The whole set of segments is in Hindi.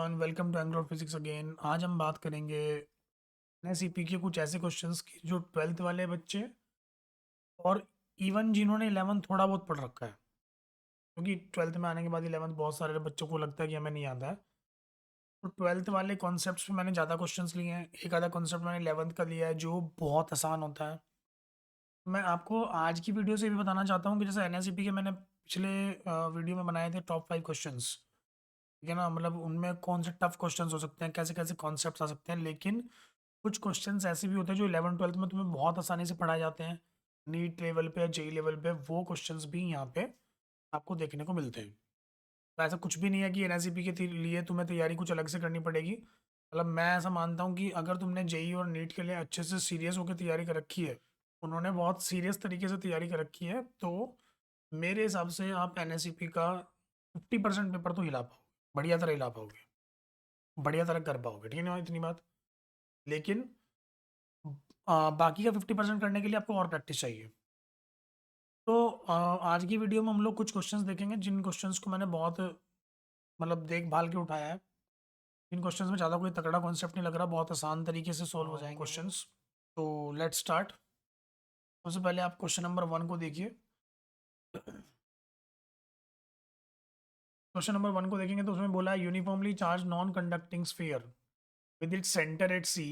Everyone, welcome to Anglo physics again. आज हम बात करेंगे एनएसईपी के कुछ ऐसे क्वेश्चंस की जो 12th वाले बच्चे और इवन जिन्होंने 11th थोड़ा बहुत पढ़ रखा है, क्योंकि 12th में आने के बाद 11th बहुत सारे बच्चों को लगता है कि हमें नहीं आता है। तो 12th वाले कॉन्सेप्ट्स पे मैंने ज़्यादा क्वेश्चंस लिए हैं। एक आधा कॉन्सेप्ट मैंने 11th का लिया है जो बहुत आसान होता है। मैं आपको आज की वीडियो से भी बताना चाहता हूँ कि जैसे एनएसईपी के मैंने पिछले वीडियो में बनाए थे टॉप 5 क्वेश्चंस, ठीक है ना। मतलब उनमें कौन से टफ क्वेश्चंस हो सकते हैं, कैसे कैसे कॉन्सेप्ट्स आ सकते हैं, लेकिन कुछ क्वेश्चंस ऐसे भी होते हैं जो 11th-12th में तुम्हें बहुत आसानी से पढ़ाए जाते हैं। नीट लेवल पे, जेईई लेवल पे वो क्वेश्चंस भी यहाँ पे आपको देखने को मिलते हैं। तो ऐसा कुछ भी नहीं है कि एनएसईपी के लिए तुम्हें तैयारी कुछ अलग से करनी पड़ेगी। मतलब मैं ऐसा मानता हूँ कि अगर तुमने जेईई और नीट के लिए अच्छे से सीरियस होकर तैयारी कर रखी है, उन्होंने बहुत सीरियस तरीके से तैयारी कर रखी है, तो मेरे हिसाब से आप एनएसईपी का 50% पेपर तो हिला पाओगे, बढ़िया तरह हिला पाओगे, बढ़िया तरह कर पाओगे, ठीक है ना, इतनी बात। लेकिन बाकी का 50% करने के लिए आपको और प्रैक्टिस चाहिए। तो आज की वीडियो में हम लोग कुछ क्वेश्चंस देखेंगे जिन क्वेश्चंस को मैंने बहुत मतलब देखभाल के उठाया है। इन क्वेश्चंस में ज़्यादा कोई तगड़ा कॉन्सेप्ट नहीं लग रहा, बहुत आसान तरीके से सॉल्व हो जाएंगे क्वेश्चंस। तो लेट्स स्टार्ट। सबसे पहले आप क्वेश्चन नंबर 1 को देखिए। क्वेश्चन नंबर 1 को देखेंगे तो उसमें बोला है uniformly charge non conducting sphere with its centre at C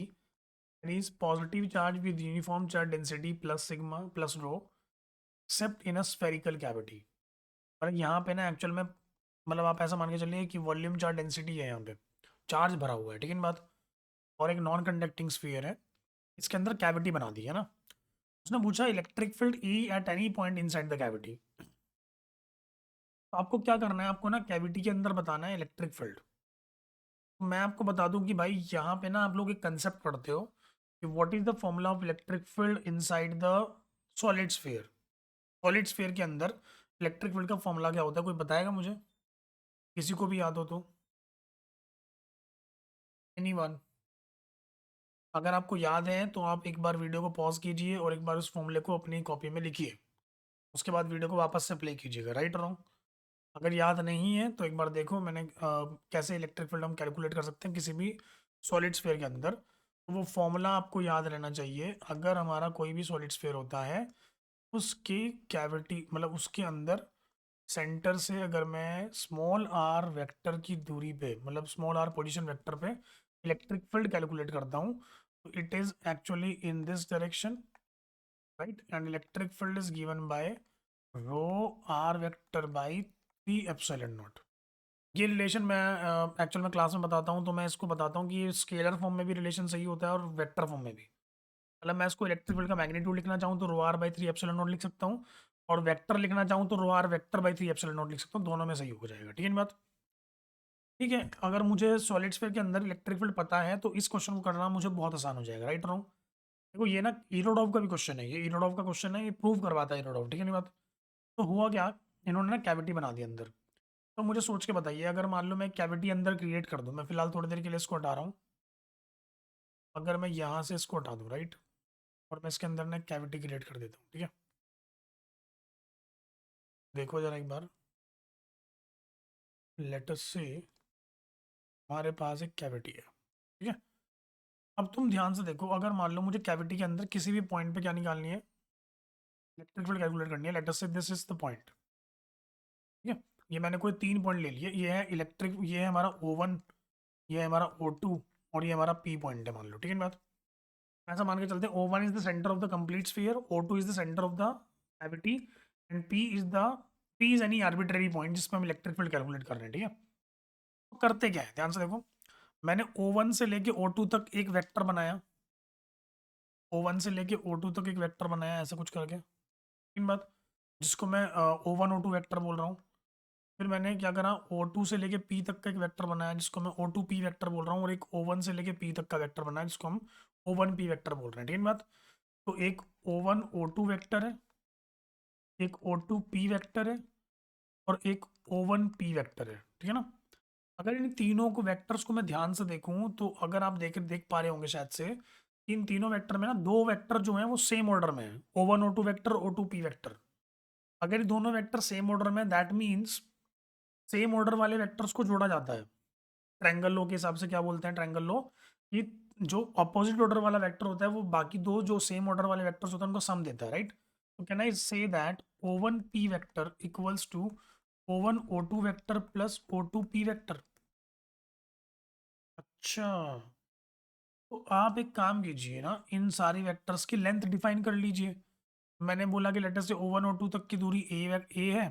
is positive charge with uniform charge density plus sigma plus rho except in a spherical cavity। पर यहाँ पे ना एक्चुअल में मतलब आप ऐसा मान के चलिए कि वॉल्यूम चार्ज डेंसिटी है, यहाँ पे चार्ज भरा हुआ है, ठीक है ना बात। और एक नॉन कंडक्टिंग स्फीयर है, इसके अंदर कैविटी बना दी है ना। उसने पूछा electric field E at any point inside the cavity. तो आपको क्या करना है, आपको ना कैविटी के अंदर बताना है इलेक्ट्रिक फील्ड। तो मैं आपको बता दूं कि भाई यहाँ पे ना आप लोग एक कंसेप्ट पढ़ते हो कि what is the formula of electric field inside the solid sphere. Solid sphere के अंदर इलेक्ट्रिक फील्ड का फॉर्मूला क्या होता है, कोई बताएगा मुझे, किसी को भी याद हो तो। एनीवन? अगर आपको याद है तो आप एक बार वीडियो को पॉज कीजिए और एक बार उस फॉर्मूले को अपनी कॉपी में लिखिए। उसके बाद वीडियो को वापस से प्ले कीजिएगा, राइट रॉन्ग। अगर याद नहीं है तो एक बार देखो मैंने कैसे इलेक्ट्रिक फील्ड हम कैलकुलेट कर सकते हैं किसी भी सॉलिड स्फीयर के अंदर। तो वो फॉर्मूला आपको याद रहना चाहिए। अगर हमारा कोई भी सॉलिड स्फीयर होता है, उसकी कैविटी मतलब उसके अंदर सेंटर से अगर मैं स्मॉल आर वेक्टर की दूरी पे, मतलब स्मॉल आर पोजीशन वेक्टर पे इलेक्ट्रिक फील्ड कैलकुलेट करता हूँ, तो it is actually in this direction, right. And electric field is given by rho are vector by 3 epsilon naught. ये रिलेशन मैं एक्चुअल में क्लास में बताता हूँ, तो मैं इसको बताता हूँ कि ये स्केलर फॉर्म में भी रिलेशन सही होता है और वेक्टर फॉर्म में भी। मतलब मैं इसको इलेक्ट्रिक फील्ड का मैग्नीट्यूड लिखना चाहूँ तो rho R by 3 epsilon naught लिख सकता हूँ, और वेक्टर लिखना चाहूँ तो rho are vector by 3 epsilon naught लिख सकता हूँ, दोनों में सही हो जाएगा, ठीक है ना बात। ठीक है, अगर मुझे सॉलिड स्फीयर के अंदर इलेक्ट्रिक फील्ड पता है तो इस क्वेश्चन को करना मुझे बहुत आसान हो जाएगा, राइट रॉन्ग। देखो ये ना इरोडॉव का भी क्वेश्चन है, ये इरोडॉव का क्वेश्चन है, ये प्रूव करवाता है इरोडॉव, ठीक है ना बात। तो हुआ क्या, इन्होंने ना कैविटी बना दी अंदर। तो मुझे सोच के बताइए, अगर मान लो मैं कैविटी अंदर क्रिएट कर दूं, मैं फिलहाल थोड़ी देर के लिए इसको हटा रहा हूँ। अगर मैं यहाँ से इसको हटा दूँ, राइट, और मैं इसके अंदर ना कैविटी क्रिएट कर देता हूँ, ठीक है। देखो जरा एक बार, लेट अस से हमारे पास एक कैविटी है, ठीक है। अब तुम ध्यान से देखो, अगर मान लो मुझे कैविटी के अंदर किसी भी पॉइंट पे क्या निकालनी है, इलेक्ट्रिक फील्ड कैलकुलेट करनी है। लेट अस से दिस इज द पॉइंट, ठीक है। ये मैंने कोई 3 पॉइंट ले लिए, ये है इलेक्ट्रिक, ये है हमारा O1, ये है हमारा O2 और ये हमारा P पॉइंट है, मान लो, ठीक है बात। ऐसा मान के चलते हैं O1 is the centre of the complete sphere, O2 is the centre of the cavity, and P is any arbitrary point जिसमें हम इलेक्ट्रिक फील्ड कैलकुलेट कर रहे हैं, ठीक है। तो करते क्या है, ध्यान से देखो। मैंने O1 से लेके O2 तक एक वेक्टर बनाया, O1 से लेके O2 तक एक वेक्टर बनाया, ऐसा कुछ करके, इन बात, जिसको मैं O1 O2 वेक्टर बोल रहा हूँ। फिर मैंने क्या करा, O2 से लेके P तक का एक वेक्टर बनाया जिसको मैं O2 P वेक्टर बोल रहा हूँ, और एक O1 से लेके P तक का वेक्टर बनाया जिसको हम O1 P वेक्टर बोल रहे हैं, ठीक है बात। तो एक O1 O2 वेक्टर है, एक O2 P वेक्टर है, और एक O1 P वेक्टर है, ठीक है ना। अगर इन तीनों को वेक्टर्स को मैं ध्यान से देखूं तो अगर आप देख पा रहे होंगे शायद से, इन तीनों वेक्टर में ना दो वेक्टर जो हैं वो सेम ऑर्डर में है, O1 O2 vector, O2 P vector. अगर ये दोनों वेक्टर सेम ऑर्डर में, दैट मीन्स सेम ऑर्डर वाले वेक्टर्स को जोड़ा जाता है। ट्रायंगल लो के हिसाब से क्या बोलते हैं ट्रायंगल लो, कि जो अपोजिट ऑर्डर वाला वेक्टर होता है वो बाकी दो जो सेम ऑर्डर वाले वेक्टर्स होते हैं उनको सम देता है, राइट? तो can I say that O1 P vector equals to O1 O2 vector plus O2 P vector. अच्छा, तो आप एक काम कीजिए ना, इन सारी वेक्टर्स की लेंथ डिफाइन कर लीजिए। मैंने बोला कि लेटर से O1 O2 तक की दूरी ए है,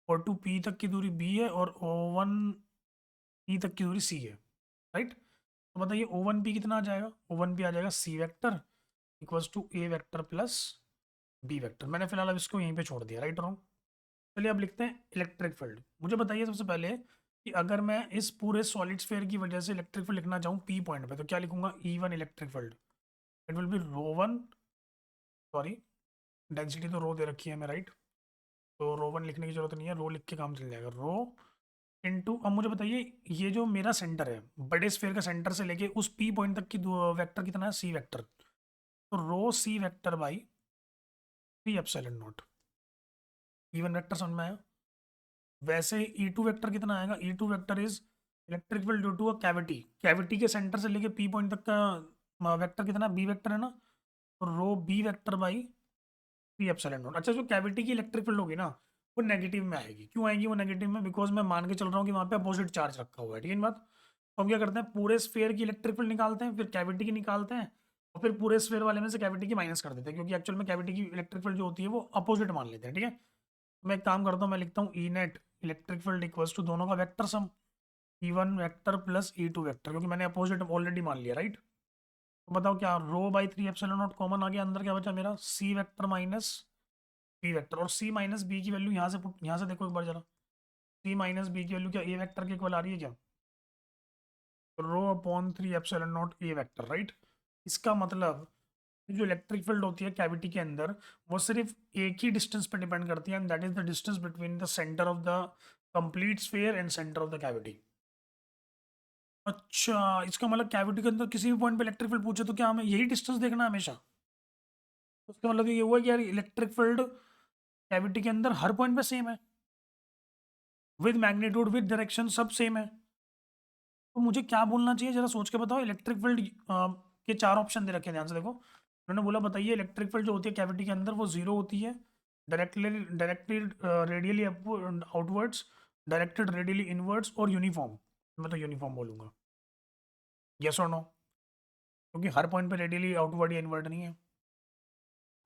O2 P तक की दूरी B है, और O1 P तक की दूरी C है, राइट? तो बताइए O1P कितना आ जाएगा? O1P आ जाएगा C vector equals to A vector plus B vector. मैंने फिलहाल अब इसको यहीं पे छोड़ दिया, राइट रॉन्ग? चलिए अब लिखते हैं इलेक्ट्रिक फील्ड। मुझे बताइए सबसे पहले कि अगर मैं इस पूरे सॉलिड स्फीयर की वजह से इलेक्ट्रिक फील्ड लिखना चाहूँ P पॉइंट पे, तो क्या लिखूंगा? E1 electric field, it will be rho 1, sorry density तो रो दे रखी है हमें, राइट? तो रो 1 लिखने की जरूरत नहीं है, रो लिख के काम चल जाएगा। रो इनटू, अब मुझे बताइए ये जो मेरा सेंटर है, बड़े स्फीयर का सेंटर से लेके उस P पॉइंट तक की वेक्टर कितना है? C vector. तो rho C vector by 3 epsilon naught. Even vector समझ में आया? वैसे E2 वेक्टर कितना आएगा? E2 vector is electric field due to a cavity. Cavity के सेंटर से लेके P पॉइंट तक का वेक्टर कितना? B वेक्टर है ना? तो रो B vector by 3 epsilon not. अच्छा, जो कैविटी की इलेक्ट्रिक फील्ड होगी ना, वो नेगेटिव में आएगी। क्यों आएगी वो नेगेटिव में? बिकॉज मैं मान के चल रहा हूँ कि वहाँ पे अपोजिट चार्ज रखा हुआ है, ठीक है बात? तो हम क्या करते हैं, पूरे स्फीयर की इलेक्ट्रिक फील्ड निकालते हैं, फिर कैविटी की निकालते हैं, और फिर पूरे स्फीयर वाले में से कैविटी की माइनस कर देते हैं, क्योंकि एक्चुअल में कैविटी की इलेक्ट्रिक फील्ड जो होती है वो अपोजिट मान लेते हैं, ठीक है? मैं एक काम करता हूँ, मैं लिखता हूँ E net electric field equals to दोनों का vector sum, E1 vector plus E2 vector, क्योंकि मैंने अपोजिट ऑलरेडी मान लिया, राइट? तो बताओ क्या, रो बाई 3 एप्सिलॉन नॉट कॉमन आ गया, अंदर क्या बचा मेरा? C vector minus B vector, और C माइनस B की वैल्यू यहाँ से देखो एक बार जरा। C माइनस B की वैल्यू क्या A वेक्टर के इक्वल आ रही है क्या? Rho upon 3 epsilon not A vector, right? इसका मतलब जो इलेक्ट्रिक फील्ड होती है कैविटी के अंदर, वो सिर्फ एक ही डिस्टेंस पे डिपेंड करती है, and that is the distance between the centre of the complete sphere and centre of the cavity. अच्छा, इसका मतलब कैविटी के अंदर किसी भी पॉइंट पे इलेक्ट्रिक फील्ड पूछे तो क्या हमें यही डिस्टेंस देखना है हमेशा? तो उसका मतलब ये हुआ कि यार इलेक्ट्रिक फील्ड कैविटी के अंदर हर पॉइंट पे सेम है, विद मैग्नीट्यूड विद डायरेक्शन सब सेम है। तो मुझे क्या बोलना चाहिए जरा सोच के बताओ। इलेक्ट्रिक फील्ड के 4 ऑप्शन दे रखे हैं, ध्यान से देखो। उन्होंने बोला बताइए इलेक्ट्रिक फील्ड जो होती है कैविटी के अंदर वो जीरो होती है, directly directed radially outwards, directed radially inwards, और यूनिफॉर्म। मैं तो यूनिफॉर्म बोलूंगा, यस और नो? क्योंकि हर पॉइंट पे रेडियली आउटवर्ड या इनवर्ड नहीं है।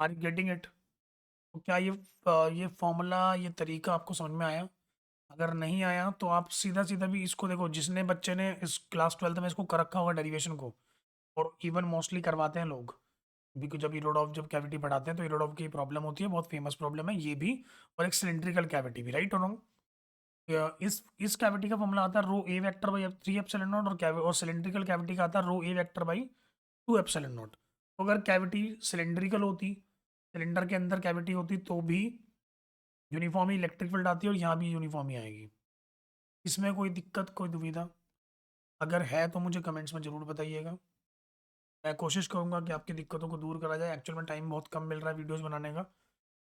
Are you getting it? तो क्या ये फॉर्मूला, ये तरीका आपको समझ में आया? अगर नहीं आया तो आप सीधा सीधा भी इसको देखो, जिसने बच्चे ने इस क्लास 12th में इसको कर रखा होगा डेरिवेशन को, और इवन मोस्टली करवाते हैं लोग, क्योंकि जब इरोडॉफ जब कैविटी पढ़ाते हैं तो इरोडॉफ की प्रॉब्लम होती है, बहुत फेमस प्रॉब्लम है ये भी, और एक सिलेंड्रिकल कैविटी भी, राइट और रॉन्ग? इस कैविटी का फॉर्मूला आता है रो ए वेक्टर बाई 3 एप्सिलॉन नॉट, और सिलेंड्रिकल कैविटी का आता है रो ए वेक्टर बाई 2 एप्सिलॉन नॉट। तो अगर कैविटी सिलेंड्रिकल होती, सिलेंडर के अंदर कैविटी होती, तो भी यूनिफॉर्म ही इलेक्ट्रिक फील्ड आती है, और यहाँ भी यूनिफॉर्म ही आएगी। इसमें कोई दिक्कत, कोई दुविधा अगर है तो मुझे कमेंट्स में ज़रूर बताइएगा। मैं कोशिश करूँगा कि आपकी दिक्कतों को दूर करा जाए। एक्चुअल में टाइम बहुत कम मिल रहा है वीडियोस बनाने का,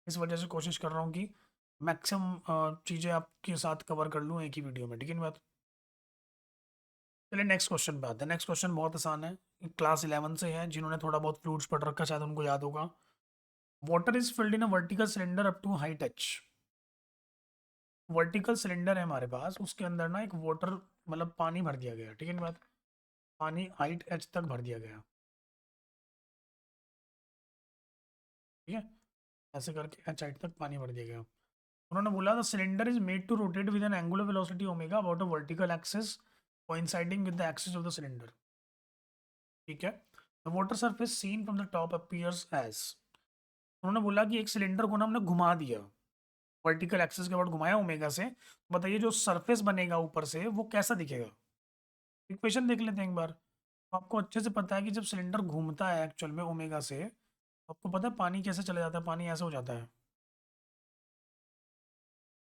इस वजह से कोशिश कर रहा हूँ कि मैक्सिमम चीज़ें आपके साथ कवर कर लूँ एक ही वीडियो में, ठीक है ना बात? चलिए नेक्स्ट क्वेश्चन पे आते हैं। नेक्स्ट क्वेश्चन बहुत आसान है, क्लास 11 से है, जिन्होंने थोड़ा बहुत फ्लूइड्स पढ़ रखा है शायद उनको याद होगा। Water is filled in a vertical cylinder up to height H. Vertical cylinder है हमारे पास, उसके अंदर ना एक वाटर, मतलब पानी भर दिया गया, ठीक है ना बात? पानी हाइट एच तक भर दिया गया, ठीक है? ऐसे करके एच हाइट तक पानी भर दिया गया। उन्होंने बोला the cylinder is made to rotate with an angular velocity omega about a vertical axis coinciding with the axis of the cylinder, ठीक है? The water surface seen from the top appears as. उन्होंने बोला कि एक सिलेंडर को ना हमने घुमा दिया, वर्टिकल एक्सिस के बाद घुमाया ओमेगा से, बताइए जो सरफेस बनेगा ऊपर से वो कैसा दिखेगा? इक्वेशन देख लेते हैं एक बार। आपको अच्छे से पता है कि जब सिलेंडर घूमता है एक्चुअल में ओमेगा से, आपको पता है पानी कैसे चला जाता है? पानी ऐसे हो जाता है,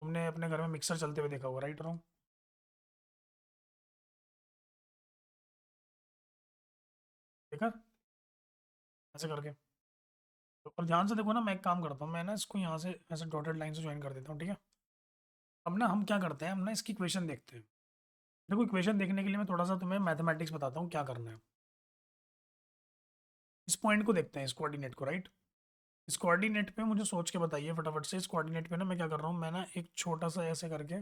तुमने अपने घर में मिक्सर चलते हुए देखा होगा, राइट रॉन्ग? देखा ऐसे करके? तो और ध्यान से देखो ना, मैं एक काम करता हूँ, मैं ना इसको यहाँ से ऐसे डॉटेड लाइन से ज्वाइन कर देता हूँ, ठीक है? अब ना हम क्या करते हैं, हम ना इसकी इक्वेशन देखते हैं। देखो इक्वेशन देखने के लिए मैं थोड़ा सा तुम्हें मैथमेटिक्स बताता हूँ क्या करना है। इस पॉइंट को देखते हैं, इस कोऑर्डिनेट को, राइट। इस कोऑर्डिनेट पे मुझे सोच के बताइए फटाफट से। इस कोऑर्डिनेट पे ना मैं क्या कर रहा हूँ, मैं ना एक छोटा सा ऐसे करके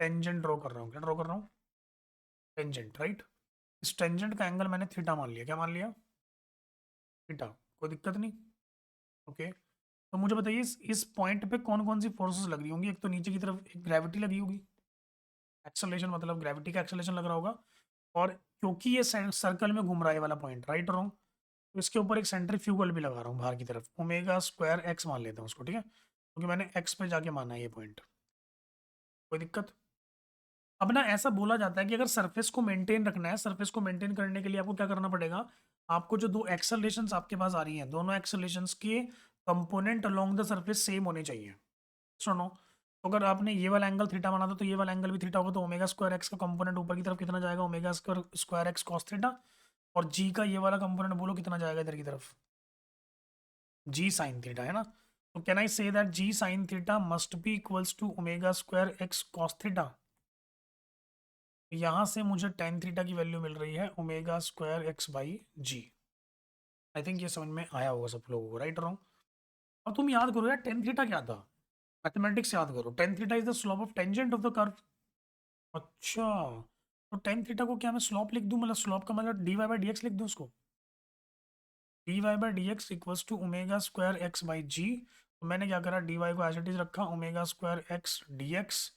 टेंजेंट ड्रॉ कर रहा हूँ। क्या ड्रॉ कर रहा हूँ? Tangent, right. इस टेंजेंट का एंगल मैंने थीटा मान लिया। क्या मान लिया? थीटा। कोई दिक्कत नहीं। ओके। तो मुझे बताइए इस पॉइंट पे कौन कौन सी फोर्सेस लग रही होंगी। एक तो नीचे की तरफ एक ग्रेविटी लगी होगी, एक्सेलरेशन, मतलब ग्रेविटी का एक्सेलरेशन लग रहा होगा। और क्योंकि ये सर्कल में घूम रहा है ये वाला पॉइंट, राइट और रॉन्ग, तो इसके ऊपर एक सेंट्रीफ्यूगल भी लगा रहा हूँ बाहर की तरफ। ओमेगा स्क्वायर एक्स मान लेते हैं उसको, ठीक है, क्योंकि मैंने एक्स पे जाके माना है ये पॉइंट। कोई दिक्कत? अब ना ऐसा बोला जाता है कि अगर सरफेस को मेंटेन रखना है, सरफेस को मेंटेन करने के लिए आपको क्या करना पड़ेगा, आपको जो दो एक्सेलरेशंस आपके पास आ रही हैं, दोनों एक्सेलरेशंस के component along the surface same होने चाहिए। सुनो, तो अगर आपने ये वाला एंगल थीटा माना था तो ये वाला एंगल भी थीटा होगा, तो ओमेगा स्क्वायर एक्स का कंपोनेंट ऊपर की तरफ कितना जाएगा, omega square square x cos theta. और जी का ये वाला कंपोनेंट बोलो कितना जाएगा इधर की तरफ, जी साइन थीटा, है ना। तो can I say that G sine theta must be equals to omega square x cos theta. यहाँ से मुझे टेन थीटा की वैल्यू मिल रही है omega square x by G. I think ये समझ में आया होगा सब लोगों को, राइट रॉन्ग। अब तुम याद करो यार, टेन थीटा क्या था, मैथमेटिक्स याद करो। Tan theta is the slope of tangent of the curve. अच्छा, तो टेन थीटा को क्या मैं स्लोप लिख दूं, मतलब स्लोप का मतलब D Y by D X लिख दूं उसको। D Y by D X equals to omega square x by G. तो मैंने क्या करा, डी वाई को एज इट इज रखा, omega square X D X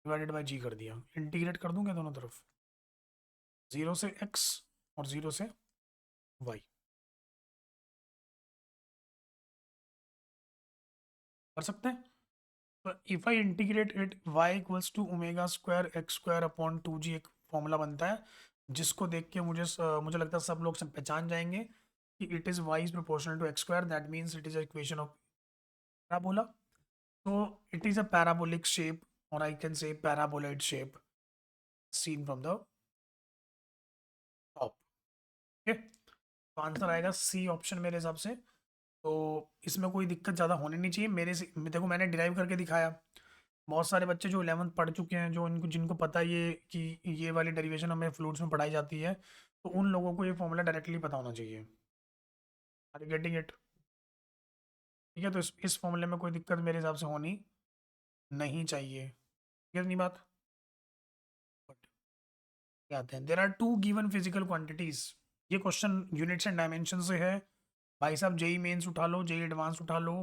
divided by G कर दिया। इंटीग्रेट कर दूंगा दोनों तरफ, जीरो से एक्स और जीरो से वाई। कर सकते हैं। तो if I integrate it, Y equals to omega square X square upon two G, एक फॉर्मूला बनता है जिसको देख के मुझे लगता है सब लोग सब पहचान जाएंगे कि it is Y is proportional to X square, that means it is equation of parabola. तो it is a parabolic shape, और I can say paraboloid shape seen from the top. Okay, तो आंसर आएगा सी ऑप्शन मेरे हिसाब से। तो इसमें कोई दिक्कत ज़्यादा होनी नहीं चाहिए मेरे से। देखो मैंने डिराइव करके दिखाया। बहुत सारे बच्चे जो 11th पढ़ चुके हैं, जो इनको जिनको पता है ये कि ये वाली डेरिवेशन हमें फ्लूइड्स में पढ़ाई जाती है, तो उन लोगों को ये फॉर्मूला डायरेक्टली पता होना चाहिए। Are you getting it? ठीक है, तो इस फॉर्मूले में कोई दिक्कत मेरे हिसाब से होनी नहीं चाहिए। क्लियर नहीं बात? क्या आते हैं, there are two given physical quantities. ये क्वेश्चन यूनिट्स एंड डायमेंशन से है भाई साहब। जेई मेंस उठा लो, जेई एडवांस उठा लो,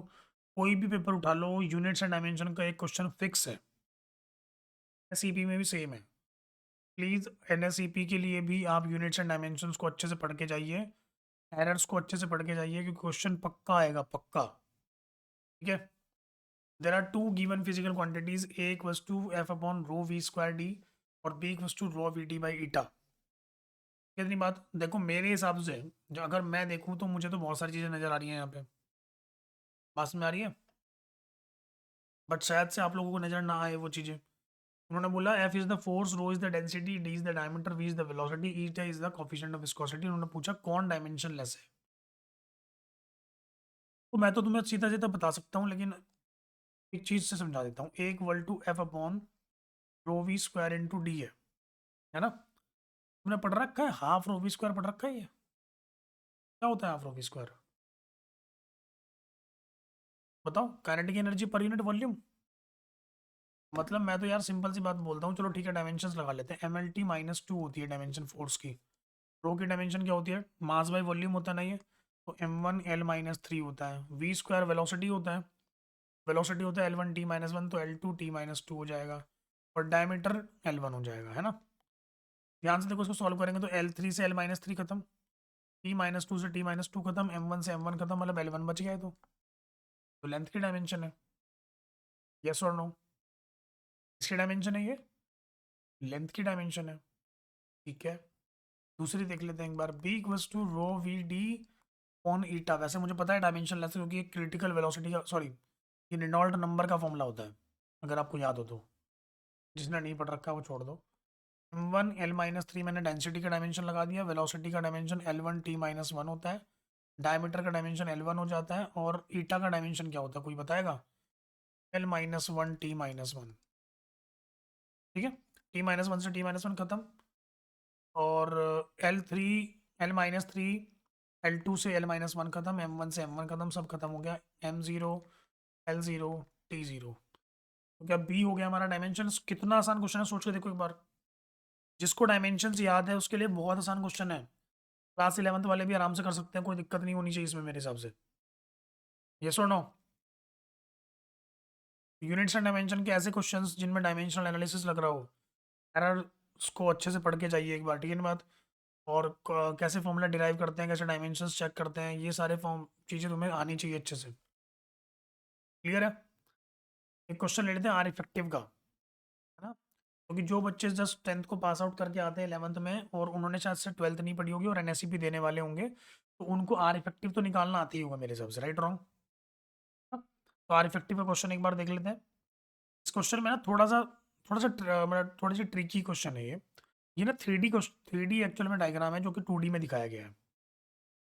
कोई भी पेपर उठा लो, यूनिट्स एंड डायमेंशन का एक क्वेश्चन फिक्स है। एसईपी में भी सेम है। प्लीज़ एनएसईपी के लिए भी आप यूनिट्स एंड डायमेंशंस को अच्छे से पढ़ के जाइए, एरर्स को अच्छे से पढ़ के जाइए, क्योंकि क्वेश्चन पक्का आएगा, पक्का। ठीक है। There are two given physical quantities, A equals to F upon rho V square D, और B equals to rho V D by eta. कितनी बात, देखो मेरे हिसाब से जो अगर मैं देखूँ तो मुझे तो बहुत सारी चीज़ें नज़र आ रही हैं यहाँ पे। पास में आ रही है, बट शायद से आप लोगों को नज़र ना आए वो चीज़ें। उन्होंने बोला F is the force, rho is the density, D is the diameter, V is the velocity, eta is the coefficient of viscosity. उन्होंने पूछा कौन डायमेंशन लेस है। तो मैं तो तुम्हें सीधा सीधा बता सकता हूँ, लेकिन एक चीज़ से समझा देता हूँ। A equal to F upon rho V square into D है ना। तुमने पढ़ रखा है हाफ रो वी स्क्वायर, पढ़ रखा है ये क्या होता है हाफ रो वी स्क्वायर? बताओ, kinetic energy per unit volume. मतलब मैं तो यार सिंपल सी बात बोलता हूँ, चलो ठीक है डायमेंशंस लगा लेते हैं। M L T minus two होती है डायमेंशन फोर्स की। रो की डायमेंशन क्या होती है, मास बाई वॉल्यूम होता है ना ये। तो M one L minus three होता है। वी स्क्वायर वेलोसिटी होता है, वेलोसिटी होता है L one T minus one, तो L two T minus two हो जाएगा। और डायमीटर एल वन हो जाएगा, है ना। ध्यान से देखो, इसको सॉल्व करेंगे तो एल थ्री से एल माइनस थ्री खत्म, टी माइनस टू से टी माइनस टू खत्म, एम वन से एम वन खत्म, मतलब एल वन बच गया है। तो लेंथ की डायमेंशन है, यस और नो? इसकी डायमेंशन है ये, लेंथ की डायमेंशन है। ठीक है, दूसरी देख लेते हैं एक बार। B equals to rho V D on eta. वैसे मुझे पता है डायमेंशन लेस क्योंकि ये क्रिटिकल वेलोसिटी का, सॉरी, ये रेनॉल्ट नंबर का फॉर्मूला होता है, अगर आपको याद हो तो। जिसने नहीं पढ़ रखा वो छोड़ दो। M one L minus three, मैंने डेंसिटी का डायमेंशन लगा दिया। वेलोसिटी का dimension L one T minus one होता है। डायमीटर का डायमेंशन एल वन हो जाता है। और ईटा का डायमेंशन क्या होता है, कोई बताएगा? L minus one T minus one. ठीक है, T-1 से T-1 खत्म, और L3 L-3 L2 से L-1 खत्म, M1 से M1 खत्म, सब खत्म हो गया। M0 L0 T0। तो क्या बी हो गया हमारा डायमेंशन। कितना आसान क्वेश्चन है, सोच के देखो एक बार। जिसको डायमेंशंस याद है उसके लिए बहुत आसान क्वेश्चन है। क्लास 11th वाले भी आराम से कर सकते हैं, कोई दिक्कत नहीं होनी चाहिए इसमें मेरे हिसाब से। यस और नो। यूनिट्स एंड डायमेंशन के ऐसे क्वेश्चंस जिनमें डायमेंशनल एनालिसिस लग रहा हो, एरर को अच्छे से पढ़ के जाइए एक बार, ठीक है ना बात। और कैसे फॉर्मूला डिराइव करते हैं, कैसे डायमेंशंस चेक करते हैं, ये सारे फॉर्म चीज़ें तुम्हें आनी चाहिए अच्छे से। क्लियर है। एक क्वेश्चन ले लेते हैं आर इफेक्टिव का, है ना। क्योंकि जो बच्चे जस्ट 10th को पास आउट करके आते हैं 11th में, और उन्होंने शायद से 12th नहीं पढ़ी होगी और एनएससीपी देने वाले होंगे, तो उनको आर इफेक्टिव तो निकालना आती ही होगा मेरे हिसाब से, राइट रॉन्ग। तो आर इफेक्टिव का क्वेश्चन एक बार देख लेते हैं। इस क्वेश्चन में ना थोड़ा सा मतलब थोड़ी सी ट्रिकी क्वेश्चन है ये ना 3D क्वेश्चन, 3D एक्चुअल में डायग्राम है जो कि 2D में दिखाया गया है।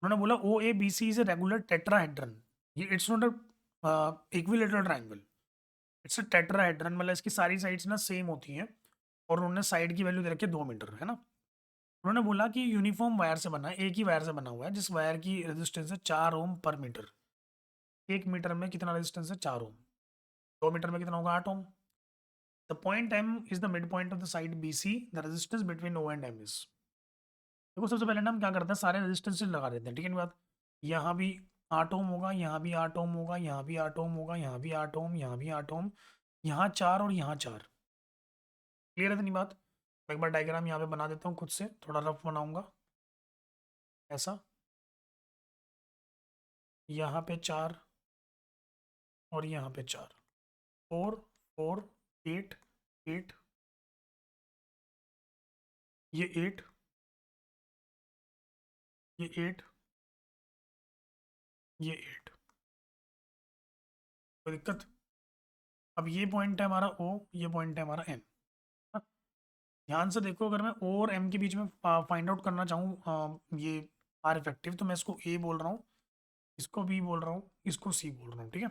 उन्होंने बोला O A B C is a regular tetrahedron. ये it's not a equilateral triangle, it's a tetrahedron, मतलब इसकी सारी साइड्स ना सेम होती हैं, और उन्होंने साइड की वैल्यू दे रखी है 2 मीटर, है ना। उन्होंने बोला कि यूनिफॉर्म वायर से बना है, एक ही वायर से बना हुआ है, जिस वायर की रेजिस्टेंस है 4 ओम/मीटर। 1 मीटर में कितना रेजिस्टेंस है? 4 ओम। 2 मीटर में कितना होगा? 8 ohm. The point M is the mid point of the side B C, the resistance between O and M is. देखो सबसे पहले ना हम क्या करते हैं, सारे रेजिस्टेंस लगा देते हैं, ठीक है ना बात। यहाँ भी 8 ओम होगा, यहाँ भी 8 ओम होगा, यहाँ भी 8 ओम होगा, यहाँ भी 8 ओम, यहाँ भी 8 ओम, यहाँ 4 और यहाँ 4। क्लियर है इतनी बात। मैं एक बार डायग्राम यहाँ पे बना देता हूँ खुद से, थोड़ा रफ बनाऊंगा ऐसा। यहाँ पे 4 और यहाँ पे 4। 4 4 8 8, ये 8, ये 8, ये 8। कोई दिक्कत। अब ये पॉइंट है हमारा ओ, ये पॉइंट है हमारा एम। ध्यान से देखो, अगर मैं ओ और एम के बीच में फाइंड आउट करना चाहूँ ये आर इफेक्टिव, तो मैं इसको ए बोल रहा हूँ, इसको बी बोल रहा हूँ, इसको सी बोल रहा हूँ, ठीक है।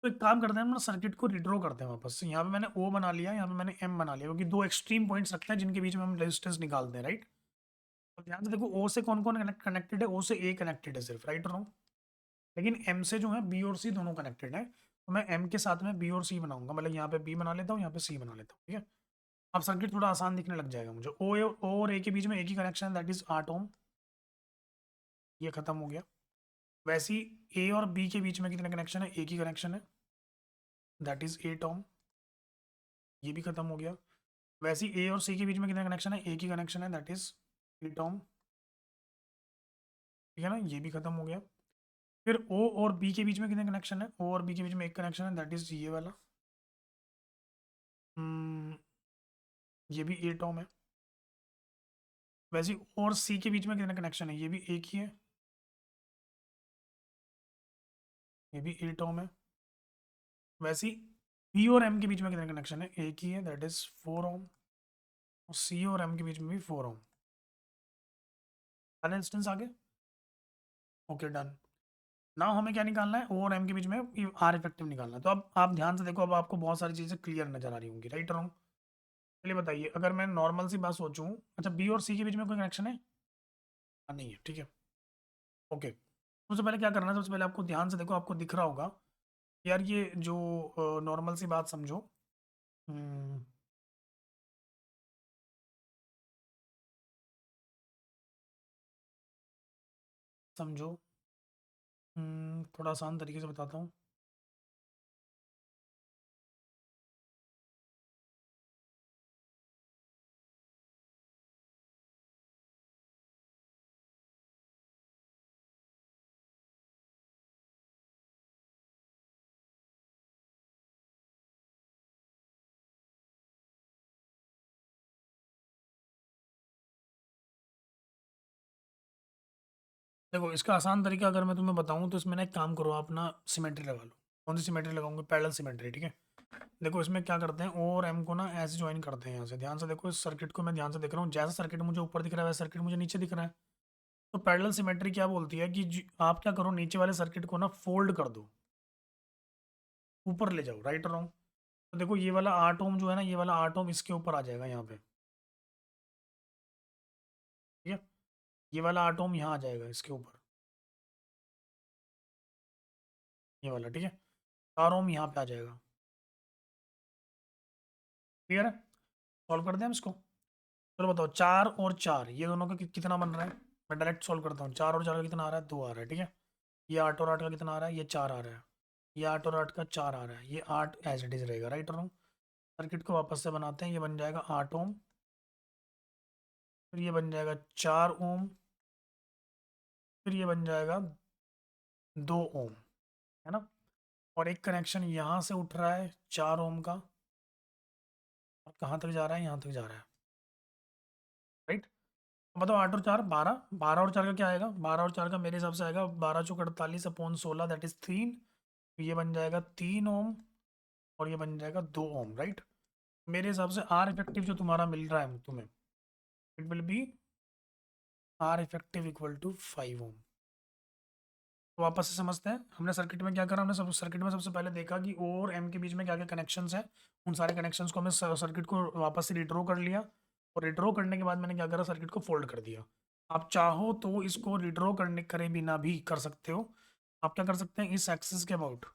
तो एक काम करते हैं, हम ना सर्किट को रिड्रॉ करते हैं वापस से। यहाँ पे मैंने ओ बना लिया, यहाँ पे मैंने एम बना लिया, क्योंकि दो एक्सट्रीम पॉइंट्स रखते हैं जिनके बीच में हम रेजिस्टेंस निकालते हैं, राइट। तो ध्यान से देखो, ओ से कौन कौन कनेक्टेड है? ओ से ए कनेक्टेड है सिर्फ, राइट और रॉन्ग। लेकिन एम से जो है बी और सी दोनों कनेक्टेड है, तो मैं एम के साथ में बी और सी बनाऊंगा, मतलब यहाँ पे बी बना लेता हूँ, यहाँ पे सी बना लेता हूँ, ठीक है। अब सर्किट थोड़ा आसान दिखने लग जाएगा मुझे। ओ और ए के बीच में एक ही कनेक्शन है, दैट इज 8 ओम। ये खत्म हो गया। वैसे ही ए और बी के बीच में कितने कनेक्शन है? एक ही कनेक्शन है, दैट इज 8 ओम। ये भी खत्म हो गया। वैसे ही ए और सी के बीच में कितने कनेक्शन है? एक ही कनेक्शन है, दैट इज 8 ओम। ठीक है ना, ये भी खत्म हो गया। फिर ओ और बी के बीच में कितने कनेक्शन है? ओ और बी के बीच में एक कनेक्शन है, दैट इज ये वाला। हम्म, ये भी 8 ओम है। वैसे ही O और सी के बीच में कितने कनेक्शन है? ये भी एक ही है, ये भी 8 ओम है। वैसे ही बी और एम के बीच में कितने कनेक्शन है? एक ही है, दैट इज 4 ओम। और सी और एम के बीच में भी 4 ओम। सारे इंस्टेंस आगे। Okay done. नाउ हमें क्या निकालना है? ओ और एम के बीच में आर इफेक्टिव निकालना है। तो अब आप ध्यान से देखो, अब आपको बहुत सारी चीज़ें क्लियर नजर आ रही होंगी, राइट रॉन्ग। चलिए बताइए, अगर मैं नॉर्मल सी बात सोचूं, अच्छा बी और सी के बीच में कोई कनेक्शन है? नहीं है, ठीक है। ओके, सबसे पहले क्या करना है, सबसे पहले आपको ध्यान से देखो, आपको दिख रहा होगा यार, ये जो नॉर्मल सी बात समझो। हम्म, समझो। थोड़ा आसान तरीके से बताता हूँ। देखो इसका आसान तरीका अगर मैं तुम्हें बताऊं, तो इसमें ना एक काम करो, आप ना सिमेट्री लगा लो। कौन सी सिमेट्री लगाऊंगे? पैरेलल सिमेट्री, ठीक है। देखो इसमें क्या करते हैं, ओ और एम को ना ऐसे ज्वाइन करते हैं यहाँ से। ध्यान से देखो, इस सर्किट को मैं ध्यान से देख रहा हूँ, जैसा सर्किट मुझे ऊपर दिख रहा है वैसा सर्किट मुझे नीचे दिख रहा है। तो पैरेलल सिमेट्री क्या बोलती है कि आप क्या करो, नीचे वाले सर्किट को ना फोल्ड कर दो, ऊपर ले जाओ, राइट और रॉन्ग। तो देखो ये वाला 8 ओम जो है ना, ये वाला 8 ओम इसके ऊपर आ जाएगा यहाँ पे, ठीक है। ये वाला 8 ओम यहाँ आ जाएगा इसके ऊपर, ये वाला, ठीक है। 4 ओम यहाँ पे आ जाएगा। क्लियर है? सॉल्व कर दें हम इसको। चलो बताओ, 4 और 4 ये दोनों का कितना बन रहा है। मैं डायरेक्ट सॉल्व करता हूँ। 4 और 4 का कितना आ रहा है, 2 आ रहा है, ठीक है। ये 8 और 8 का कितना आ रहा है, ये 4 आ रहा है। ये 8 और 8 का 4 आ रहा है, ये 8 एज इट इज रहेगा, राइट और रॉन्ग। सर्किट को वापस से बनाते हैं, ये बन जाएगा 8 ओम, फिर ये बन जाएगा 4 ओम, फिर ये बन जाएगा 2 ओम, है ना। और एक कनेक्शन यहाँ से उठ रहा है 4 ओम का, और कहाँ तक जा रहा है, यहाँ तक जा रहा है, राइट। बताओ 8 और 4 12, 12 और 4 का क्या आएगा, 12 और 4 का मेरे हिसाब से आएगा 12×48/16, दैट इज 3। ये बन जाएगा 3 ओम, और ये बन जाएगा 2 ओम, राइट। मेरे हिसाब से आर इफेक्टिव जो तुम्हारा मिल रहा है तुम्हें, it will be R effective equal to 5 ohm. तो वापस से समझते हैं, हमने सर्किट में क्या करा। हमने सब सर्किट में सबसे पहले देखा कि ओ और एम के बीच में क्या क्या कनेक्शंस हैं। उन सारे कनेक्शंस को हमने सर्किट को वापस से रिड्रॉ कर लिया, और रिड्रॉ करने के बाद मैंने क्या करा, सर्किट को फोल्ड कर दिया। आप चाहो तो इसको रिड्रॉ करने करे बिना भी कर सकते हो। आप क्या कर सकते हैं, इस एक्सिस के अबाउट,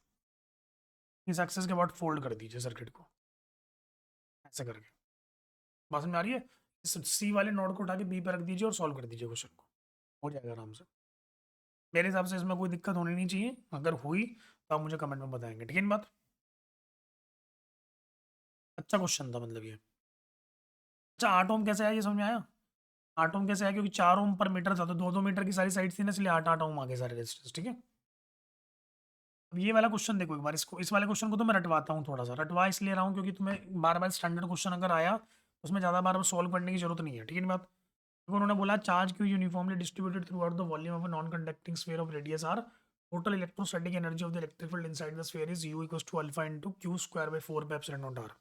इस एक्सिस के अबाउट फोल्ड कर दीजिए सर्किट को, ऐसे करके। बात समझ में आ रही है? इस सी वाले नोड को उठा के बी पे रख दीजिए और सॉल्व कर दीजिए क्वेश्चन को, हो जाएगा आराम से। मेरे हिसाब से इसमें कोई दिक्कत होनी नहीं चाहिए, अगर हुई तो आप मुझे कमेंट में बताएंगे, ठीक है ना बात। अच्छा क्वेश्चन था मतलब ये। अच्छा 8 ओम कैसे आया, ये समझ में आया। 8 ओम कैसे आया, क्योंकि 4 ओम पर मीटर था, तो 2-2 मीटर की सारी साइड थी ना, इसलिए 8-8 ओम आ गए सारे रेजिस्टेंस, ठीक है। अब ये वाला क्वेश्चन देखो एक बार, इसको, इस वाले क्वेश्चन को तो मैं रटवाता हूँ थोड़ा सा। रटवा इसलिए रहा हूँ क्योंकि तुम्हें बार बार स्टैंडर्ड क्वेश्चन अगर आया, उसमें ज़्यादा बार सॉल्व करने की जरूरत नहीं है, ठीक है ना बात। तो उन्होंने बोला charge Q uniformly distributed throughout the volume of a non conducting sphere of radius R, total electrostatic energy of the electric field inside the sphere is U equals to alpha into Q square by 4 pi epsilon naught R.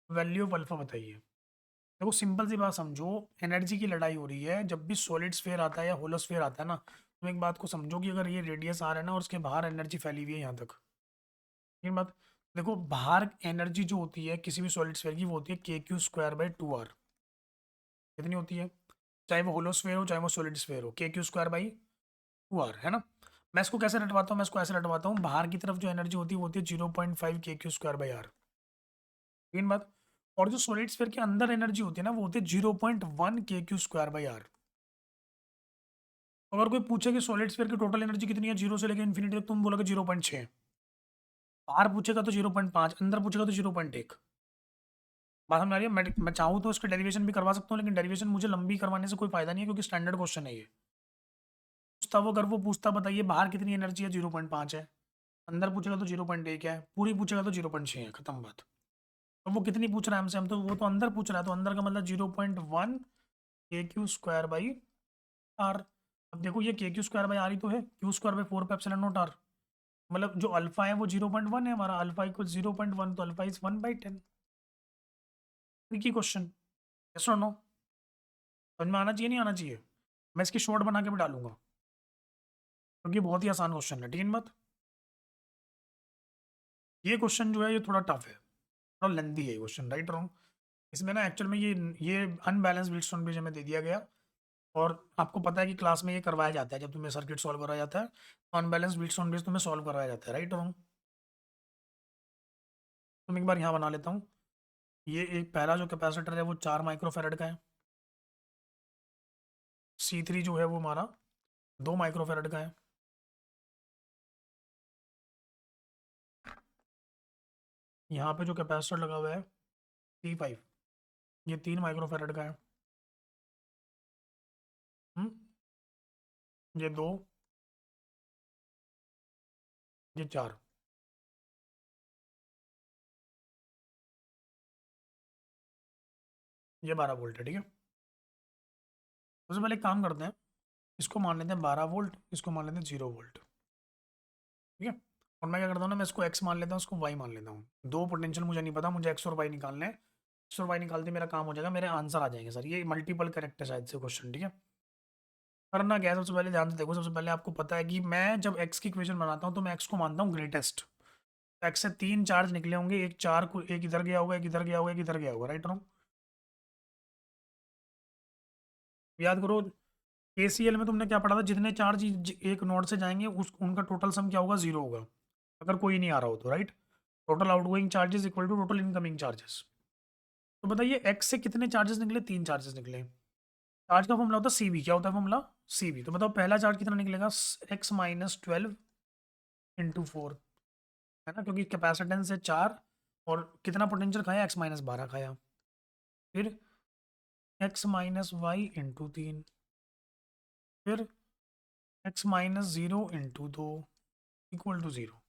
Value of alpha बताइए। देखो सिंपल सी बात समझो, एनर्जी की लड़ाई हो रही है। जब भी सॉलिड स्फीयर आता है या होलो स्फीयर आता है ना, तो एक बात को समझो कि अगर ये रेडियस आर है ना, और उसके बाहर एनर्जी फैली हुई है यहाँ तक, ये बात। देखो बाहर एनर्जी जो होती है किसी भी सॉलिड स्फीयर की, वो होती है KQ² बाई 2R। कितनी होती है, चाहे वो होलो स्फीयर हो चाहे वो सॉलिड स्फीयर हो, KQ² बाई 2R, है ना। मैं इसको कैसे रटवाता हूँ, मैं इसको ऐसे रटवाता हूँ, बाहर की तरफ जो एनर्जी होती है वो होती है 0.5 KQ² बाई R, तीन बात। और जो सॉलिड स्फीयर के अंदर एनर्जी होती है ना, वो होती है 0.1 KQ² बाई R। अगर कोई पूछे कि सॉलिड स्फीयर की टोटल एनर्जी कितनी है, 0 से लेकर इन्फिनिटी तक, तुम बोलोगे 0.6। बाहर पूछेगा तो 0.5, अंदर पूछेगा तो 0.1। बात समझ आ रही है। मैं चाहूँ तो इसका डेरिवेशन भी करवा सकता हूँ, लेकिन डेरिवेशन मुझे लंबी करवाने से कोई फायदा नहीं है, क्योंकि स्टैंडर्ड क्वेश्चन है ये। पूछता वो, अगर वो पूछता बताइए बाहर कितनी एनर्जी है, 0.5 है। अंदर पूछेगा तो 0.1 है, पूरी पूछेगा तो 0.6 है, खत्म बात। तो वो कितनी पूछ रहा है हमसे, हम तो, वो तो अंदर पूछ रहा है, तो अंदर का मतलब 0.1 KQ² बाई R। अब देखो ये KQ² बाई R ही तो है, Q² by 4 pi epsilon not R। मतलब जो अल्फा है वो 0.1 है हमारा, अल्फा इक्वल 0.1, तो alpha is 1/10। Tricky question, yes और नो। समझ में आना चाहिए नहीं आना चाहिए। मैं इसकी शॉर्ट बना के भी डालूंगा, क्योंकि बहुत ही आसान क्वेश्चन है, ठीक है ना बात। ये क्वेश्चन जो है ये थोड़ा टफ है, थोड़ा लेंदी है क्वेश्चन, राइट रॉन्ग। इसमें ना एक्चुअल में ये अनबैलेंस ब्रिजस्टोन ब्रिज हमें दे दिया गया। और आपको पता है कि क्लास में ये करवाया जाता है, जब तुम्हें सर्किट सॉल्व कराया जाता है तो अनबैलेंस ब्रिजस्टोन ब्रिज तुम्हें सॉल्व कराया जाता है, राइट रॉन्ग। तुम एक बार यहाँ बना लेता हूँ। ये एक पहला जो कैपेसिटर है वो 4 माइक्रोफेरेड का है। C3 जो है वो हमारा 2 माइक्रोफेरेड का है। यहाँ पे जो कैपेसिटर लगा हुआ है C5, ये 3 माइक्रोफेरेड का है। हम्म, ये 2, ये 4, ये 12 वोल्ट है, ठीक है। सबसे पहले एक काम करते हैं, इसको मान लेते हैं 12 वोल्ट, इसको मान लेते हैं 0 वोल्ट, ठीक है। और मैं क्या करता हूँ ना, मैं इसको एक्स मान लेता हूँ, इसको वाई मान लेता हूँ। दो पोटेंशियल मुझे नहीं पता, मुझे एक्स और वाई निकालने हैं। एक्स और वाई निकालते मेरा काम हो जाएगा, मेरे आंसर आ जाएंगे सर। ये मल्टीपल करेक्ट है शायद से क्वेश्चन, ठीक है। करना क्या है, सबसे पहले ध्यान से देखो। सबसे पहले आपको पता है कि मैं जब एक्स की इक्वेशन बनाता हूँ तो मैं एक्स को मानता हूँ ग्रेटेस्ट। एक्स से 3 चार्ज निकले होंगे, एक चार को एक इधर गया होगा, एक इधर गया होगा, एक इधर गया होगा, राइट रॉन्ग? याद करो, केसीएल में तुमने क्या पढ़ा था, जितने चार्ज एक नोड से जाएंगे उस उनका टोटल सम क्या होगा, 0 होगा, अगर कोई नहीं आ रहा हो तो, right? Total outgoing charges equal to total incoming charges. तो बताइए एक्स से कितने चार्जेस निकले, 3 चार्जेस निकले। चार्ज का फॉर्मूला होता है सीबी, क्या होता है फॉर्मूला, सीबी। तो बताओ पहला चार्ज कितना निकलेगा, एक्स माइनस 12 इंटू 4, है ना, क्योंकि कैपेसिटेंस है 4 और कितना पोटेंशियल खाया, एक्स माइनस 12 खाया। फिर एक्स माइनस वाई इंटू 3, फिर X minus 0 into 2 equal to 0,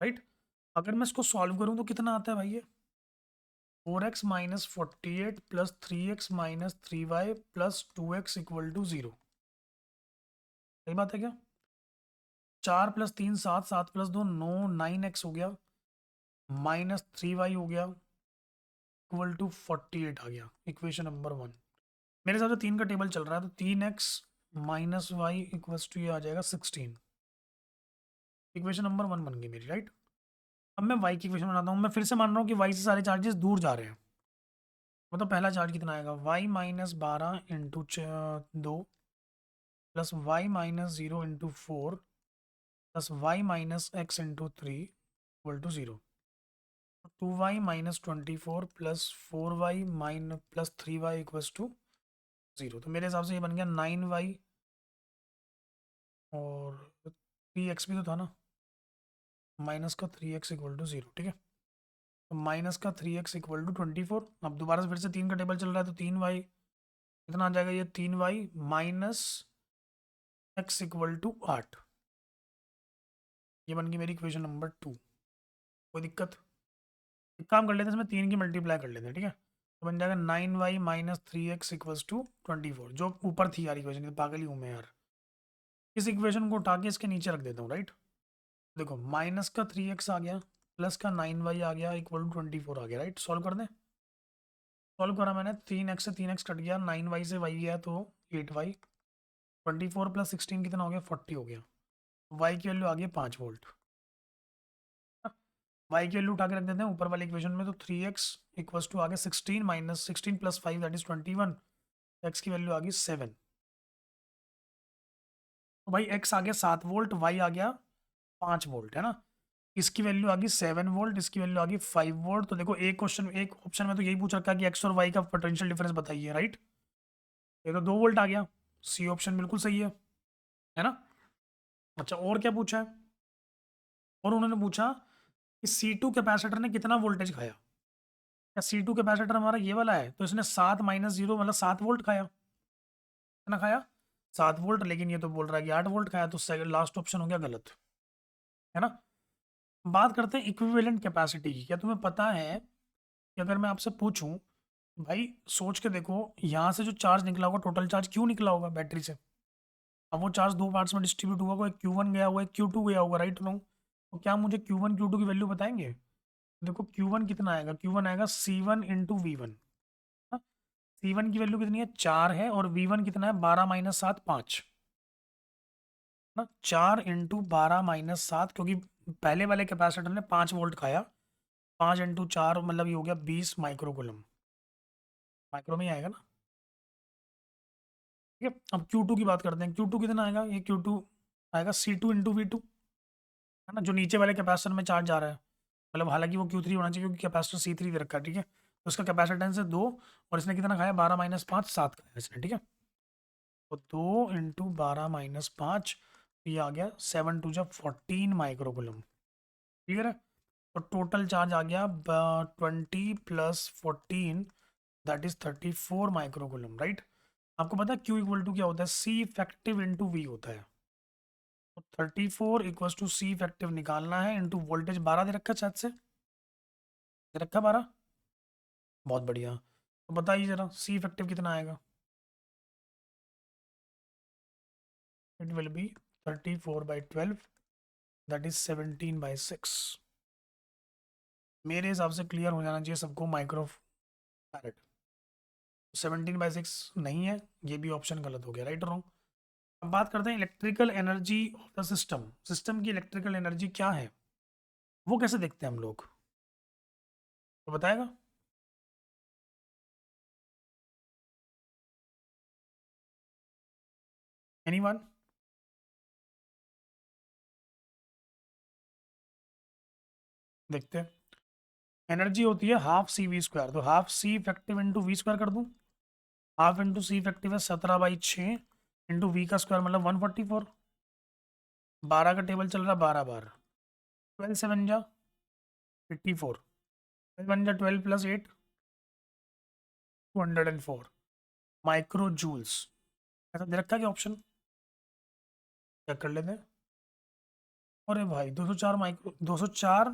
right? अगर मैं इसको सॉल्व करूँ तो कितना आता है भाई, ये 4x minus 48 plus 3x minus 3y plus 2x equal to 0। सही बात है क्या? 4 प्लस 3 7, 7 प्लस 2 9, 9x हो गया, माइनस 3y हो गया, इक्वल टू 48 आ गया, इक्वेशन नंबर 1। मेरे हिसाब से 3 का टेबल चल रहा है, तो 3x minus Y equals to ये आ जाएगा 16। इक्वेशन नंबर 1 बन गई मेरी, राइट? अब मैं y की इक्वेशन बनाता हूँ। मैं फिर से मान रहा हूँ कि y से सारे चार्जेस दूर जा रहे हैं। मतलब पहला चार्ज कितना आएगा, y minus 12 into 2 plus Y minus 0 into 4 plus Y minus X into 3 equal to 0। 2y minus 24 plus 4y minus plus 3y equals to 0। तो मेरे हिसाब से ये बन गया 9y और 3x भी तो था ना, माइनस का 3x इक्वल टू 0, ठीक है? तो माइनस का 3x इक्वल टू 24। अब दोबारा से फिर से 3 का टेबल चल रहा है, तो 3y कितना आ जाएगा, ये 3y minus x equal to 8। ये बन गई मेरी इक्वेशन नंबर 2। कोई दिक्कत? एक काम कर लेते हैं, इसमें 3 की मल्टीप्लाई कर लेते हैं, ठीक है? तो बन जाएगा 9y minus 3x equals to 24, जो ऊपर थी यार इक्वेशन, पागल ही हूँ मैं यार। इस इक्वेशन को उठा के इसके नीचे रख देता हूँ, राइट? देखो माइनस का 3x आ गया, प्लस का 9y आ गया, इक्वल टू 24 आ गया, राइट? सॉल्व कर दें। सॉल्व करा मैंने, 3x से 3x कट गया, 9y से y गया तो 8y, 24 प्लस 16 कितना हो गया, 40 हो गया। y की वैल्यू आ गई 5 वोल्ट। y की वैल्यू उठा के रख देते हैं ऊपर वाले इक्वेशन में, तो 3x इक्वल्स टू आ गया 16 minus 16 plus 5 that is 21। x की वैल्यू आ गई 7। तो भाई x आ गया 7 वोल्ट, y आ गया 5 वोल्ट, है ना? इसकी वैल्यू आ गई 7 वोल्ट, इसकी वैल्यू आ गई 5 वोल्ट। तो देखो एक क्वेश्चन, एक ऑप्शन में तो यही पूछ रखा है कि x और y का पोटेंशियल डिफरेंस बताइए, राइट? ये तो 2 वोल्ट आ गया, सी ऑप्शन बिल्कुल सही है ना? अच्छा और क्या पूछा है, और उन्होंने पूछा कि C2 कैपेसिटर ने कितना वोल्टेज खाया। क्या C2 कैपेसिटर हमारा ये वाला है, तो इसने 7 - 0 मतलब 7 वोल्ट खाया। कितना खाया, 7 वोल्ट। लेकिन ये तो बोल रहा है कि 8 वोल्ट खाया, तो सेकंड लास्ट ऑप्शन हो गया गलत, है ना? बात करते हैं इक्विवेलेंट कैपेसिटी की। क्या तुम्हें पता है कि अगर मैं आपसे पूछूं, भाई सोच के देखो, यहाँ से जो चार्ज निकला होगा, टोटल चार्ज क्यों निकला होगा बैटरी से, अब वो चार्ज दो पार्ट्स में डिस्ट्रीब्यूट हुआ होगा, एक Q1 गया हुआ है, Q2 गया होगा, राइट नो? तो क्या मुझे Q1 Q2 की वैल्यू बताएंगे? देखो Q1 कितना आएगा, Q1 आएगा C1 इंटू V1। C1 की वैल्यू कितनी है, 4 है, और V1 कितना है, 12 माइनस 7 5, ना 4 इंटू 12 माइनस 7, क्योंकि पहले वाले कैपेसिटर ने 5 वोल्ट खाया, 5 इंटू 4 मतलब ये हो गया 20 माइक्रोकुलम। माइक्रो में ही आएगा ना, ठीक है? अब Q2 की बात करते हैं, Q2 कितना आएगा, ये Q2 आएगा C2 इंटू V2, है ना, जो नीचे वाले कैपेसिटर में चार्ज जा रहा है। मतलब हालांकि वो Q3 होना चाहिए, क्योंकि कैपेसिटर C3 दे रखा है, ठीक है? तो उसका कैपेसिटेंस है 2, और इसने कितना खाया, 12 माइनस 5 7 खाया इसने, ठीक है? तो 2 इंटू 12 माइनस 5, ये आ गया 7 × 2 = 14 माइक्रोकुलम, क्लियर है? तो टोटल चार्ज आ गया 20 plus 14 that is 34 microcoulomb, right? आपको पता है क्यू इक्वल टू क्या होता है, सी इफेक्टिव इंटू वी होता है। तो 34 इक्वल्स टू सी इफेक्टिव निकालना है, इंटू वोल्टेज 12 दे रखा है, शायद से दे रखा 12। बहुत बढ़िया। तो बताइए जरा सी इफेक्टिव कितना आएगा, it will B 34/12 that is 17/6। मेरे हिसाब से क्लियर हो जाना चाहिए सबको, माइक्रो फैरेड। 17/6 नहीं है, ये भी ऑप्शन गलत हो गया, राइट और रॉन्ग? अब बात करते हैं electrical energy of the system. System की इलेक्ट्रिकल एनर्जी क्या है? वो कैसे देखते हैं हम लोग, तो बताएगा? एनीवन? देखते हैं। एनर्जी होती है हाफ सी वी स्क्वायर, तो half C effective into V square कर दूं। हाफ इंटू सी इफेक्टिव है 17/6 इंटू वी का स्क्वायर मतलब 144। 12 का टेबल चल रहा 12 बार। 12 से बन जा 84। बन जा 12 प्लस 8 204 माइक्रो जूल्स। ऐसा दे रखा है क्या ऑप्शन? चेक कर लेते हैं। अरे भाई 204 माइक्रो 204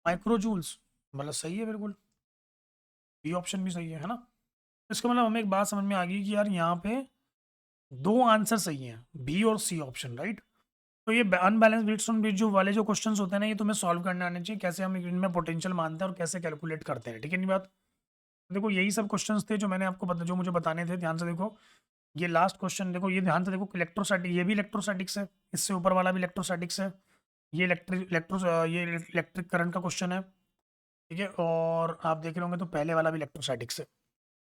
माइक्रो जूल्स, मतलब सही है बिल्कुल। बी ऑप्शन भी सही है ना? इसका मतलब हमें एक बात समझ में आ गई कि यार यहाँ पे दो आंसर सही हैं, बी और सी ऑप्शन, राइट। तो ये अनबैलेंस वेट्स ऑन ब्रिज जो वाले जो क्वेश्चंस होते हैं ना, ये तुम्हें सॉल्व करने आने चाहिए, कैसे हम इनमें पोटेंशियल मानते हैं और कैसे कैलकुलेट करते हैं, ठीक है नहीं बात? देखो यही सब क्वेश्चंस थे जो मैंने आपको जो मुझे बताने थे, ध्यान से देखो। ये लास्ट क्वेश्चन देखो, ये ध्यान से देखो, इलेक्ट्रोस्टैटिक, ये भी इलेक्ट्रोस्टैटिक्स है, इससे ऊपर वाला भी इलेक्ट्रोस्टैटिक्स है। ये इलेक्ट्रिक करंट का क्वेश्चन है, ठीक है। और आप देख रहे होंगे तो पहले वाला भी इलेक्ट्रोस्टैटिक्स है,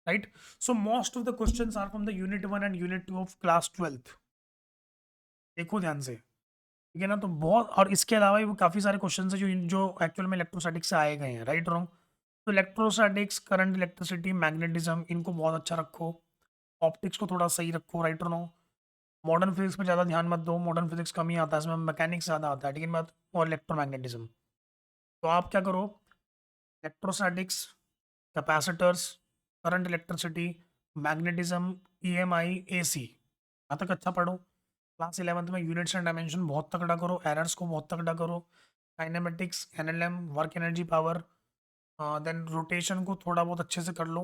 right. So most of the questions are from the unit 1 and unit 2 of class 12th। देखो ध्यान से, ठीक है ना। तो बहुत, और इसके अलावा भी काफ़ी सारे क्वेश्चन है जो जो एक्चुअल में इलेक्ट्रोस्टैटिक्स से आए गए हैं, राइट रॉन्ग। तो इलेक्ट्रोस्टैटिक्स, करंट, इलेक्ट्रिसिटी, मैग्नेटिज्म, इनको बहुत अच्छा रखो। ऑप्टिक्स को थोड़ा सही रखो, राइट रॉन्ग। मॉडर्न फिजिक्स पे ज़्यादा ध्यान मत दो, मॉडर्न फिजिक्स कम ही आता है इसमें, मैकेनिक्स ज़्यादा आता है, ठीक है बात। और इलेक्ट्रोमैग्नेटिज्म, तो आप क्या करो, electrostatics, capacitors, current, electricity, magnetism, EMI, AC, यहाँ तक अच्छा पढ़ो। क्लास 11th में यूनिट्स एंड डायमेंशन बहुत तगड़ा करो, एरर्स को बहुत तगड़ा करो, kinematics, NLM, work energy power, then rotation को थोड़ा बहुत अच्छे से कर लो,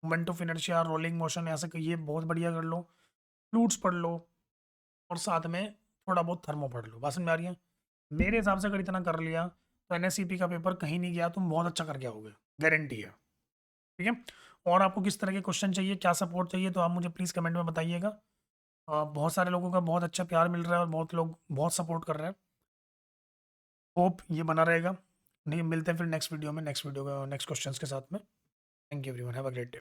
moment of inertia, rolling motion, ऐसे ये बहुत बढ़िया कर लो। फ्लूइड्स पढ़ लो, और साथ में थोड़ा बहुत थर्मो पढ़ लो। बात समझ में आ रही है? मेरे हिसाब से अगर इतना कर लिया तो NSCP का पेपर कहीं नहीं गया, तुम बहुत अच्छा करके आओगे, गारंटी है, ठीक है। और आपको किस तरह के क्वेश्चन चाहिए, क्या सपोर्ट चाहिए, तो आप मुझे प्लीज़ कमेंट में बताइएगा। बहुत सारे लोगों का बहुत अच्छा प्यार मिल रहा है और बहुत लोग बहुत सपोर्ट कर रहे हैं। होप ये बना रहेगा। नहीं, मिलते हैं फिर नेक्स्ट वीडियो में, नेक्स्ट क्वेश्चंस के साथ में। Thank you everyone, have a great day.